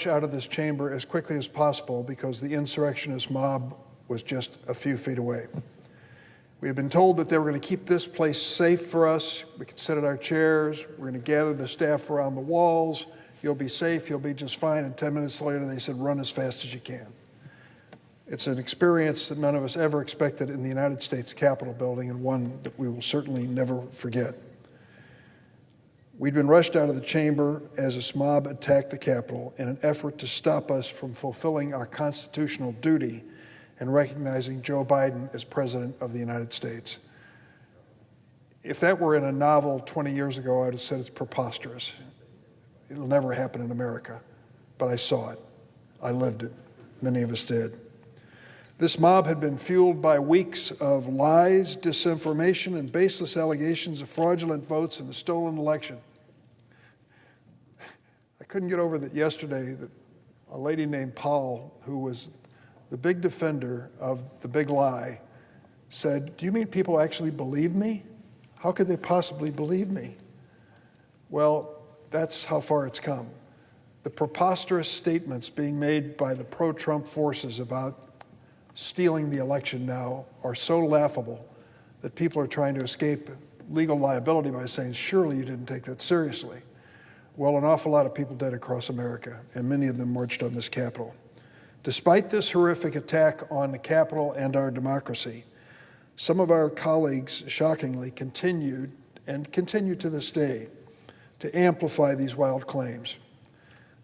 rush out of this chamber as quickly as possible because the insurrectionist mob was just a few feet away. We had been told that they were going to keep this place safe for us. We could sit at our chairs. We're going to gather the staff around the walls. You'll be safe. You'll be just fine. And 10 minutes later, they said, run as fast as you can. It's an experience that none of us ever expected in the United States Capitol building, and one that we will certainly never forget. We'd been rushed out of the chamber as this mob attacked the Capitol in an effort to stop us from fulfilling our constitutional duty and recognizing Joe Biden as President of the United States. If that were in a novel 20 years ago, I'd have said it's preposterous. It'll never happen in America. But I saw it. I lived it. Many of us did. This mob had been fueled by weeks of lies, disinformation, and baseless allegations of fraudulent votes in the stolen election. I couldn't get over that yesterday that a lady named Paul, who was the big defender of the big lie, said, do you mean people actually believe me? How could they possibly believe me? Well, that's how far it's come. The preposterous statements being made by the pro-Trump forces about stealing the election now are so laughable that people are trying to escape legal liability by saying, surely you didn't take that seriously. Well, an awful lot of people did across America, and many of them marched on this Capitol. Despite this horrific attack on the Capitol and our democracy, some of our colleagues, shockingly, continued and continue to this day to amplify these wild claims.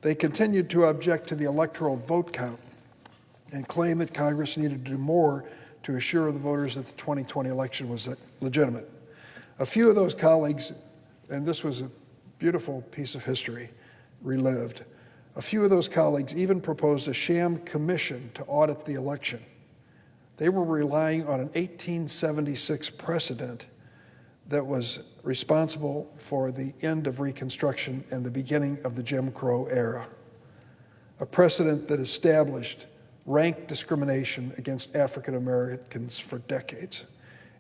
They continued to object to the electoral vote count and claim that Congress needed to do more to assure the voters that the 2020 election was legitimate. A few of those colleagues, and this was a beautiful piece of history, relived. A few of those colleagues even proposed a sham commission to audit the election. They were relying on an 1876 precedent that was responsible for the end of Reconstruction and the beginning of the Jim Crow era, a precedent that established rank discrimination against African Americans for decades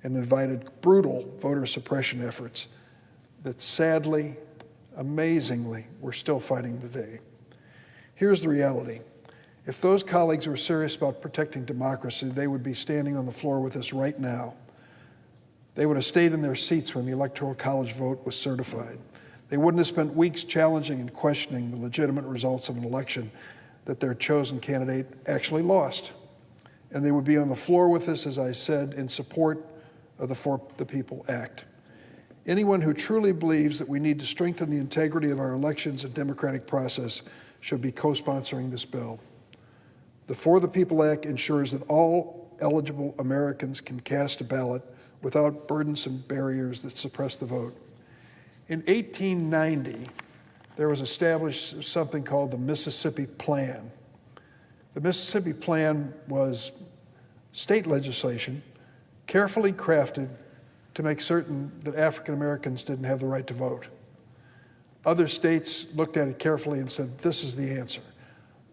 and invited brutal voter suppression efforts that sadly, amazingly, we're still fighting today. Here's the reality. If those colleagues were serious about protecting democracy, they would be standing on the floor with us right now. They would have stayed in their seats when the Electoral College vote was certified. They wouldn't have spent weeks challenging and questioning the legitimate results of an election that their chosen candidate actually lost. And they would be on the floor with us, as I said, in support of the For the People Act. Anyone who truly believes that we need to strengthen the integrity of our elections and democratic process should be co-sponsoring this bill. The For the People Act ensures that all eligible Americans can cast a ballot without burdensome barriers that suppress the vote. In 1890, there was established something called the Mississippi Plan. The Mississippi Plan was state legislation carefully crafted to make certain that African Americans didn't have the right to vote. Other states looked at it carefully and said, this is the answer.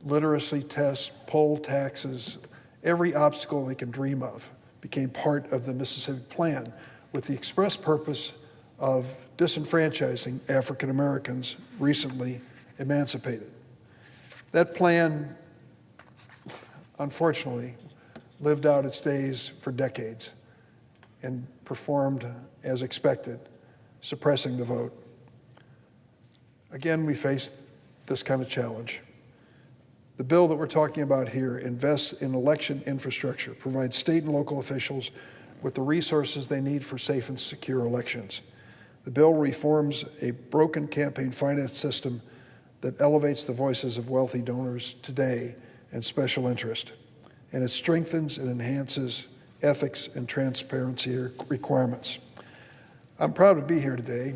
Literacy tests, poll taxes, every obstacle they can dream of became part of the Mississippi Plan with the express purpose of disenfranchising African Americans recently emancipated. That plan, unfortunately, lived out its days for decades and performed as expected, suppressing the vote. Again, we face this kind of challenge. The bill that we're talking about here invests in election infrastructure, provides state and local officials with the resources they need for safe and secure elections. The bill reforms a broken campaign finance system that elevates the voices of wealthy donors today and special interest. And it strengthens and enhances ethics and transparency requirements. I'm proud to be here today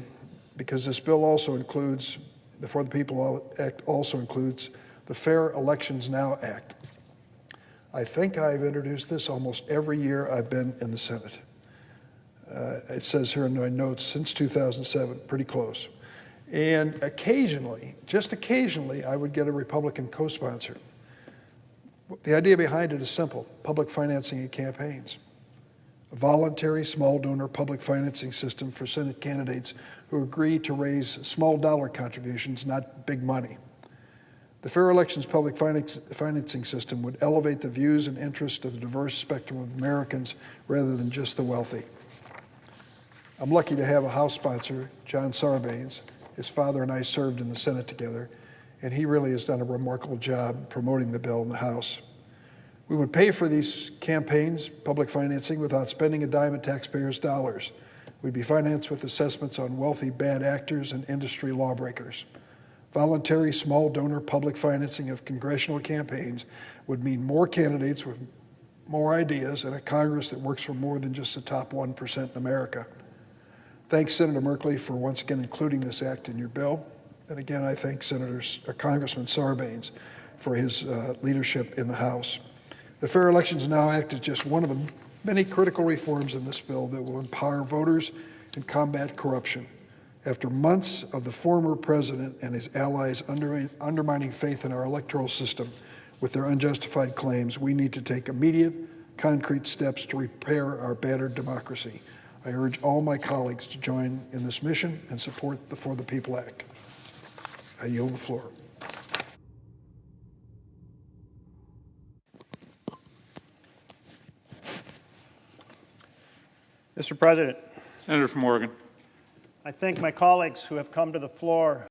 because this bill also includes, the For the People Act also includes the Fair Elections Now Act. I think I've introduced this almost every year I've been in the Senate. It says here in my notes, since 2007, pretty close. And occasionally, just occasionally, I would get a Republican co-sponsor. The idea behind it is simple: public financing of campaigns. A voluntary small donor public financing system for Senate candidates who agree to raise small dollar contributions, not big money. The Fair Elections public financing system would elevate the views and interests of the diverse spectrum of Americans rather than just the wealthy. I'm lucky to have a House sponsor, John Sarbanes. His father and I served in the Senate together, and he really has done a remarkable job promoting the bill in the House. We would pay for these campaigns, public financing, without spending a dime of taxpayers' dollars. We'd be financed with assessments on wealthy bad actors and industry lawbreakers. Voluntary small donor public financing of congressional campaigns would mean more candidates with more ideas and a Congress that works for more than just the top 1% in America. Thanks, Senator Merkley, for once again including this act in your bill. And again, I thank Congressman Sarbanes for his leadership in the House. The Fair Elections Now Act is just one of the many critical reforms in this bill that will empower voters and combat corruption. After months of the former president and his allies undermining faith in our electoral system with their unjustified claims, we need to take immediate, concrete steps to repair our battered democracy. I urge all my colleagues to join in this mission and support the For the People Act. I yield the floor. Mr. President, Senator from Oregon. I thank my colleagues who have come to the floor